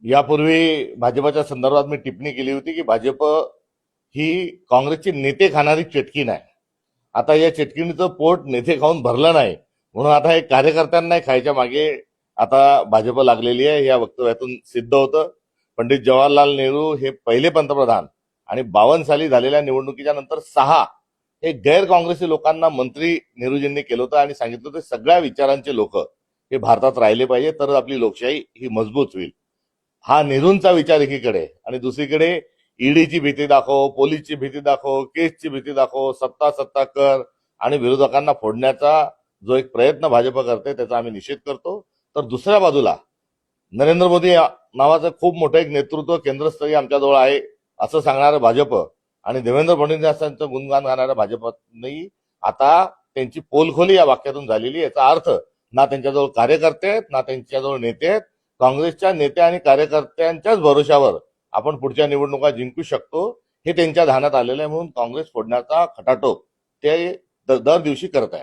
यापूर्वी भाजपच्या संदर्भात मी टिप्पणी केली होती की भाजप ही काँग्रेसचे नेते खाणारी चटकी नाही. आता या चटकीचं पोट नेते खाऊन भरलं नाही, म्हणून आता हे कार्यकर्त्यांना खायच्या मागे आता भाजप लागलेली आहे. या वक्तव्यातून सिद्ध होतं. पंडित जवाहरलाल नेहरू हे पहिले पंतप्रधान आणि 52 साली झालेल्या निवडणुकीच्या नंतर 6 हे गैर काँग्रेसी लोकांना मंत्री नेहरूजींनी केलं होतं आणि सांगितलं होतं सगळ्या विचारांचे लोक हे भारतात राहिले पाहिजे, तर आपली लोकशाही ही मजबूत होईल. हा नेहरूंचा विचार एकीकडे आणि दुसरीकडे ईडीची भीती दाखव, पोलीसची भीती दाखव, केसची भीती दाखव, सत्ता सत्ता कर आणि विरोधकांना फोडण्याचा जो एक प्रयत्न भाजप करते त्याचा आम्ही निषेध करतो. तर दुसऱ्या बाजूला नरेंद्र मोदी नावाचं खूप मोठं एक नेतृत्व केंद्रस्तरीय आमच्याजवळ आहे असं सांगणारं भाजप आणि देवेंद्र फडणवीसांचं गुणगान गाणाऱ्या भाजपने आता त्यांची पोलखोली या वाक्यातून झालेली. याचा अर्थ ना त्यांच्याजवळ कार्यकर्ते आहेत ना त्यांच्याजवळ नेते आहेत. काँग्रेसच्या नेते आणि कार्यकर्त्यांच्याच भरोशावर आपण पुढच्या निवडणुका जिंकू शकतो हे त्यांच्या ध्यानात आलेलं आहे. म्हणून काँग्रेस फोडण्याचा खटाटोप ते दर दिवशी करत आहे.